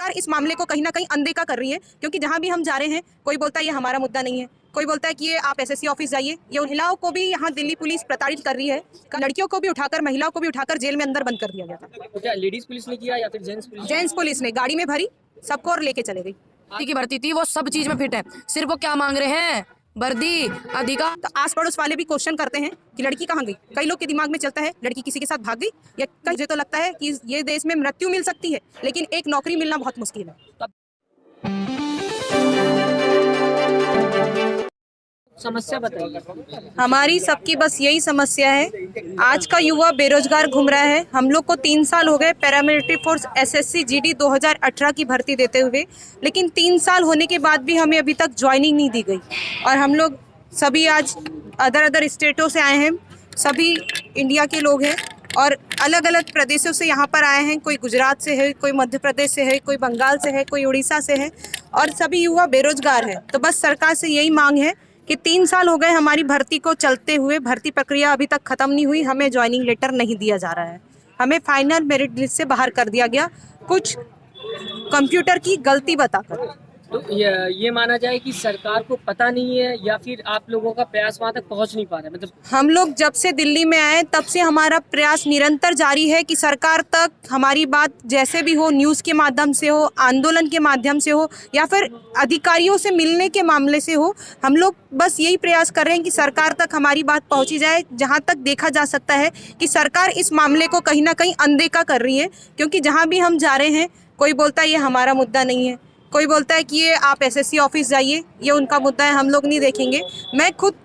सरकार इस मामले को कहीं ना कहीं अनदेखा कर रही है, क्योंकि जहां भी हम जा रहे हैं कोई बोलता है ये हमारा मुद्दा नहीं है, कोई बोलता है कि ये आप एसएससी ऑफिस जाइए। ये महिलाओं को भी यहाँ दिल्ली पुलिस प्रताड़ित कर रही है, लड़कियों को भी उठाकर, महिलाओं को भी उठाकर जेल में अंदर बंद कर दिया गया था। तो क्या लेडीज पुलिस ने किया या फिर जेंट्स पुलिस ने गाड़ी में भरी, सबको और लेके चले गई। की भर्ती थी वो सब चीज में फिट है, सिर्फ वो क्या मांग रहे हैं, वर्दी, अधिकार। तो आस पड़ोस वाले भी क्वेश्चन करते हैं कि लड़की कहाँ गई। कई लोग के दिमाग में चलता है लड़की किसी के साथ भाग गई, या मुझे तो लगता है कि ये देश में मृत्यु मिल सकती है लेकिन एक नौकरी मिलना बहुत मुश्किल है। समस्या बताइए। हमारी सबकी बस यही समस्या है, आज का युवा बेरोजगार घूम रहा है। हम लोग को 3 साल हो गए पैरामिलिट्री फोर्स एसएससी जीडी 2018 की भर्ती देते हुए, लेकिन 3 साल होने के बाद भी हमें अभी तक ज्वाइनिंग नहीं दी गई। और हम लोग सभी आज अदर स्टेटों से आए हैं, सभी इंडिया के लोग हैं और अलग अलग प्रदेशों से यहाँ पर आए हैं। कोई गुजरात से है, कोई मध्य प्रदेश से है, कोई बंगाल से है, कोई उड़ीसा से है और सभी युवा बेरोजगार है। तो बस सरकार से यही मांग है कि 3 साल हो गए हमारी भर्ती को चलते हुए, भर्ती प्रक्रिया अभी तक खत्म नहीं हुई, हमें ज्वाइनिंग लेटर नहीं दिया जा रहा है, हमें फाइनल मेरिट लिस्ट से बाहर कर दिया गया कुछ कंप्यूटर की गलती बताकर। तो ये माना जाए कि सरकार को पता नहीं है या फिर आप लोगों का प्रयास वहां तक पहुंच नहीं पा रहा है, मतलब हम लोग जब से दिल्ली में आए तब से हमारा प्रयास निरंतर जारी है कि सरकार तक हमारी बात जैसे भी हो, न्यूज़ के माध्यम से हो, आंदोलन के माध्यम से हो या फिर अधिकारियों से मिलने के मामले से हो, हम लोग बस यही प्रयास कर रहे हैं कि सरकार तक हमारी बात पहुंची जाए। जहां तक देखा जा सकता है कि सरकार इस मामले को कहीं ना कहीं अनदेखा कर रही है, क्योंकि जहाँ भी हम जा रहे हैं कोई बोलता है ये हमारा मुद्दा नहीं है, कोई बोलता है कि ये आप एसएससी ऑफिस जाइए, ये उनका मुद्दा है, हम लोग नहीं देखेंगे। मैं खुद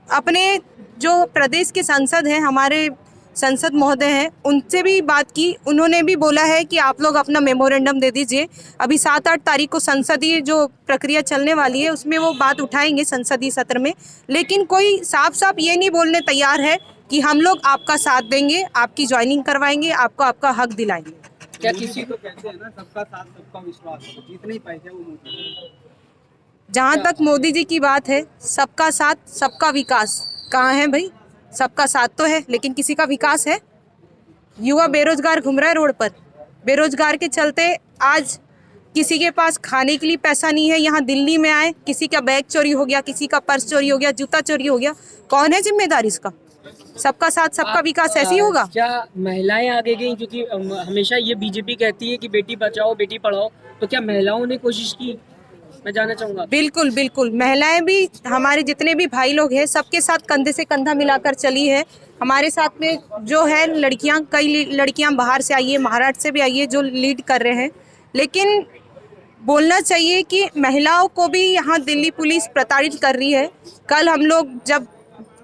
अपने जो प्रदेश के सांसद हैं, हमारे संसद महोदय हैं, उनसे भी बात की, उन्होंने भी बोला है कि आप लोग अपना मेमोरेंडम दे दीजिए। अभी 7-8 तारीख को संसदीय जो प्रक्रिया चलने वाली है उसमें वो बात उठाएंगे संसदीय सत्र में, लेकिन कोई साफ साफ ये नहीं बोलने तैयार है कि हम लोग आपका साथ देंगे, आपकी ज्वाइनिंग करवाएंगे, आपको आपका हक दिलाएंगे। क्या किसी को कहते हैं ना, सबका साथ सबका विश्वास, जीत नहीं पाए थे वो मोदी। जहाँ तक मोदी जी की बात है, सबका साथ सबका विकास कहाँ है भाई? सबका साथ तो है लेकिन किसी का विकास है? युवा बेरोजगार घूम रहा है रोड पर, बेरोजगार के चलते आज किसी के पास खाने के लिए पैसा नहीं है। यहाँ दिल्ली में आए, किसी का बैग चोरी हो गया, किसी का पर्स चोरी हो गया, जूता चोरी हो गया, कौन है जिम्मेदार इसका? सबका साथ सबका विकास ऐसे ही होगा? क्या महिलाएं आगे गई? क्योंकि हमेशा ये बीजेपी कहती है कि बेटी बचाओ बेटी पढ़ाओ, तो क्या महिलाओं ने कोशिश की? मैं जानना चाहूंगा। बिल्कुल बिल्कुल, महिलाएं भी, हमारे जितने भी भाई लोग हैं सबके साथ कंधे से कंधा मिलाकर चली है। हमारे साथ में जो है लड़कियां, कई लड़कियां बाहर से आई है, महाराष्ट्र से भी आई है जो लीड कर रहे हैं। लेकिन बोलना चाहिए कि महिलाओं को भी यहाँ दिल्ली पुलिस प्रताड़ित कर रही है। कल हम लोग जब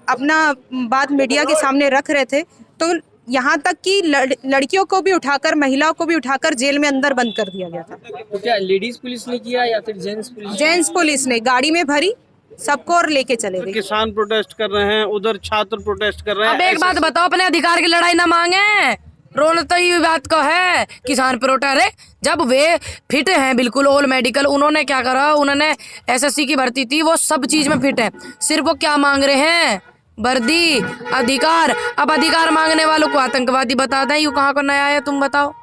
अपना बात मीडिया के सामने रख रहे थे तो यहाँ तक कि लड़कियों को भी उठाकर, महिलाओं को भी उठाकर जेल में अंदर बंद कर दिया गया था। तो क्या लेडीज पुलिस ने किया या फिर जेंट्स पुलिस? जेंट्स पुलिस ने गाड़ी में भरी, सबको और लेके चले गए। किसान प्रोटेस्ट कर रहे हैं, उधर छात्र प्रोटेस्ट कर रहे हैं। अब एक बात बताओ, अपने अधिकार की लड़ाई ना मांगे, रोना तो ये बात को है। किसान प्रोटेस्ट है, जब वे फिट हैं बिल्कुल ऑल मेडिकल, उन्होंने क्या करा, उन्होंने एसएससी की भर्ती थी वो सब चीज में फिट है, सिर्फ वो क्या मांग रहे हैं, वर्दी, अधिकार। अब अधिकार मांगने वालों को आतंकवादी बता दें, यू कहाँ को नया है, तुम बताओ।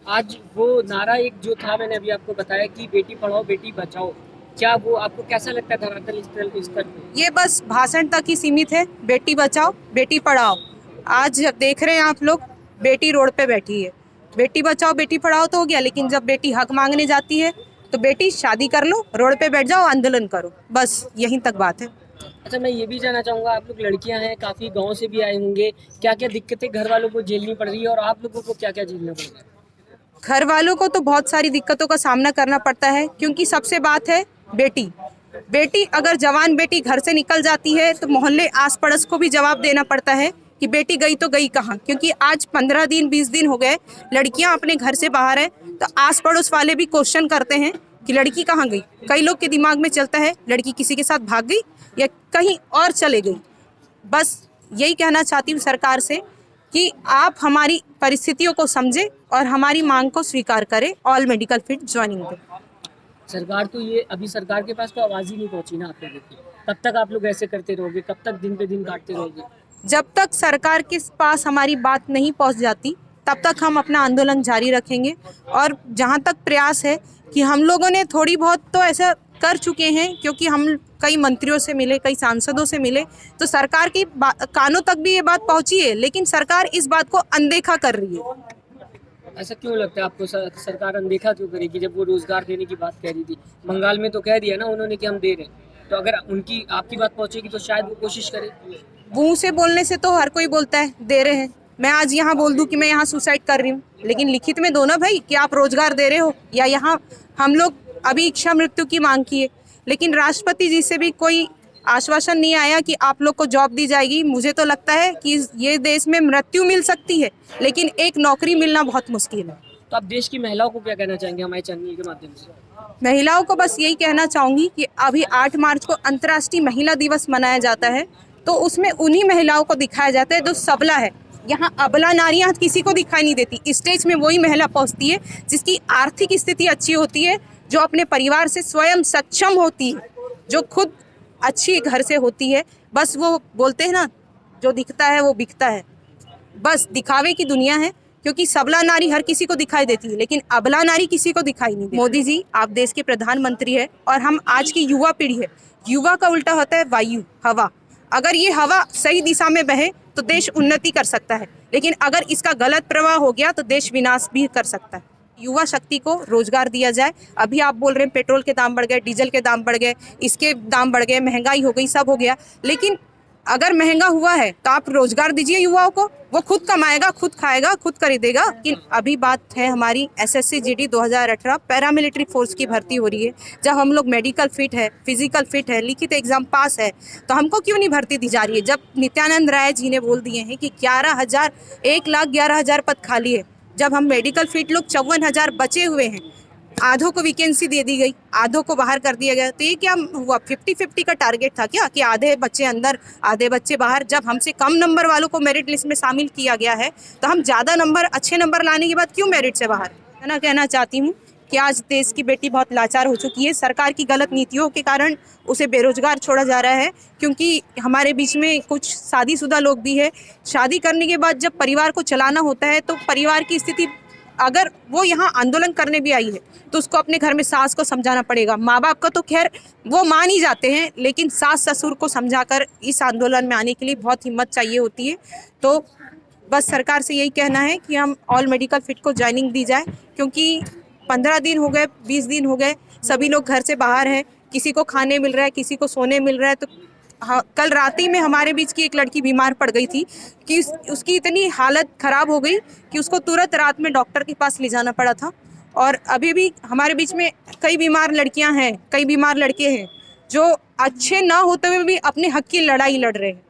आज वो नारा एक जो था, मैंने अभी आपको बताया कि बेटी पढ़ाओ बेटी बचाओ, क्या वो आपको कैसा लगता है धरातल स्तर पे? ये बस भाषण तक ही सीमित है। बेटी बचाओ बेटी पढ़ाओ, आज जब देख रहे हैं आप लोग, बेटी रोड पे बैठी है। बेटी बचाओ बेटी पढ़ाओ तो हो गया, लेकिन जब बेटी हक मांगने जाती है तो बेटी शादी कर लो, रोड पे बैठ जाओ, आंदोलन करो, बस यहीं तक बात है। अच्छा, मैं ये भी जानना चाहूँगा, आप लोग लड़कियां हैं, काफ़ी गांव से भी आए होंगे, क्या क्या दिक्कतें घर वालों को झेलनी पड़ रही है और आप लोगों को क्या क्या झेलना पड़ रहा है? घर वालों को तो बहुत सारी दिक्कतों का सामना करना पड़ता है, क्योंकि सबसे बात है बेटी। बेटी अगर जवान बेटी घर से निकल जाती है तो मोहल्ले आस पड़ोस को भी जवाब देना पड़ता है कि बेटी गई तो गई कहाँ, क्योंकि आज 15 दिन 20 दिन हो गए लड़कियां अपने घर से बाहर हैं, तो आस पड़ोस वाले भी क्वेश्चन करते हैं कि लड़की कहाँ गई। कई लोग के दिमाग में चलता है लड़की किसी के साथ भाग गई या कहीं और चले गई। बस यही कहना चाहती हूँ सरकार से कि आप हमारी परिस्थितियों को समझें और हमारी मांग को स्वीकार करें, ऑल मेडिकल फिट ज्वाइनिंग दें। सरकार तो ये, अभी सरकार के पास तो आवाज़ ही नहीं पहुंची ना आप लोगों की, कब तक आप लोग ऐसे करते रहोगे? कब तक दिन पे दिन काटते रहोगे? जब तक सरकार के पास हमारी बात नहीं पहुंच जाती तब तक हम अपना आंदोलन जारी रखेंगे। और जहाँ तक प्रयास है कि हम लोगों ने थोड़ी बहुत तो ऐसा कर चुके हैं, क्योंकि हम कई मंत्रियों से मिले, कई सांसदों से मिले, तो सरकार की कानों तक भी ये बात पहुंची है, लेकिन सरकार इस बात को अनदेखा कर रही है। ऐसा क्यों लगता है आपको? सरकार अनदेखा क्यों करेगी जब वो रोजगार देने की बात कह रही थी? बंगाल में तो कह दिया ना उन्होंने कि हम दे रहे हैं, तो अगर उनकी आपकी बात पहुंचेगी तो शायद वो कोशिश करे। मुंह से बोलने से तो हर कोई बोलता है दे रहे हैं। मैं आज यहाँ बोल दूं कि मैं यहाँ सुसाइड कर रही हूँ, लेकिन लिखित में दो ना भाई कि आप रोजगार दे रहे हो। या यहाँ हम लोग अभी इच्छा मृत्यु की मांग की है, लेकिन राष्ट्रपति जी से भी कोई आश्वासन नहीं आया कि आप लोग को जॉब दी जाएगी। मुझे तो लगता है कि ये देश में मृत्यु मिल सकती है, लेकिन एक नौकरी मिलना बहुत मुश्किल है। तो आप देश की महिलाओं को क्या कहना चाहेंगे हमारे चैनल के माध्यम से? महिलाओं को बस यही कहना चाहूँगी कि अभी 8 मार्च को अंतर्राष्ट्रीय महिला दिवस मनाया जाता है, तो उसमें उन्हीं महिलाओं को दिखाया जाता है जो सबला है। यहाँ अबला नारियाँ किसी को दिखाई नहीं देती। स्टेज में वही महिला पहुँचती है जिसकी आर्थिक स्थिति अच्छी होती है, जो अपने परिवार से स्वयं सक्षम होती है, जो खुद अच्छी घर से होती है। बस वो बोलते हैं ना, जो दिखता है वो बिकता है। बस दिखावे की दुनिया है, क्योंकि सबला नारी हर किसी को दिखाई देती है, लेकिन अबला नारी किसी को दिखाई नहीं देती। मोदी जी, आप देश के प्रधानमंत्री है और हम आज की युवा पीढ़ी है। युवा का उल्टा होता है वायु, हवा। अगर ये हवा सही दिशा में बहे तो देश उन्नति कर सकता है, लेकिन अगर इसका गलत प्रवाह हो गया तो देश विनाश भी कर सकता है। युवा शक्ति को रोजगार दिया जाए। अभी आप बोल रहे हैं पेट्रोल के दाम बढ़ गए, डीजल के दाम बढ़ गए, इसके दाम बढ़ गए, महंगाई हो गई, सब हो गया, लेकिन अगर महंगा हुआ है तो आप रोजगार दीजिए युवाओं को। वो खुद कमाएगा, खुद खाएगा, खुद खरीदेगा। कि अभी बात है हमारी SSC GD 2018 पैरामिलिट्री फोर्स की भर्ती हो रही है। जब हम लोग मेडिकल फिट है, फिजिकल फिट है, लिखित एग्जाम पास है, तो हमको क्यों नहीं भर्ती दी जा रही है? जब नित्यानंद राय जी ने बोल दिए हैं कि 1,11,000 पद खाली है, जब हम मेडिकल फिट लोग 54,000 बचे हुए हैं, आधों को वैकेंसी दे दी गई, आधों को बाहर कर दिया गया, तो ये क्या हुआ? 50-50 का टारगेट था क्या कि आधे बच्चे अंदर आधे बच्चे बाहर? जब हमसे कम नंबर वालों को मेरिट लिस्ट में शामिल किया गया है, तो हम ज़्यादा नंबर, अच्छे नंबर लाने के बाद क्यों मेरिट से बाहर? मैं कहना चाहती हूँ कि आज देश की बेटी बहुत लाचार हो चुकी है। सरकार की गलत नीतियों के कारण उसे बेरोजगार छोड़ा जा रहा है, क्योंकि हमारे बीच में कुछ शादीशुदा लोग भी है। शादी करने के बाद जब परिवार को चलाना होता है, तो परिवार की स्थिति, अगर वो यहाँ आंदोलन करने भी आई है तो उसको अपने घर में सास को समझाना पड़ेगा। माँ बाप का तो खैर वो मान ही जाते हैं, लेकिन सास ससुर को समझाकर इस आंदोलन में आने के लिए बहुत हिम्मत चाहिए होती है। तो बस सरकार से यही कहना है कि हम ऑल मेडिकल फिट को ज्वाइनिंग दी जाए, क्योंकि 15 दिन हो गए, 20 दिन हो गए, सभी लोग घर से बाहर हैं, किसी को खाने मिल रहा है, किसी को सोने मिल रहा है। तो हाँ, कल रात ही में हमारे बीच की एक लड़की बीमार पड़ गई थी कि उसकी इतनी हालत ख़राब हो गई कि उसको तुरंत रात में डॉक्टर के पास ले जाना पड़ा था। और अभी भी हमारे बीच में कई बीमार लड़कियां हैं, कई बीमार लड़के हैं, जो अच्छे ना होते हुए भी अपने हक की लड़ाई लड़ रहे हैं।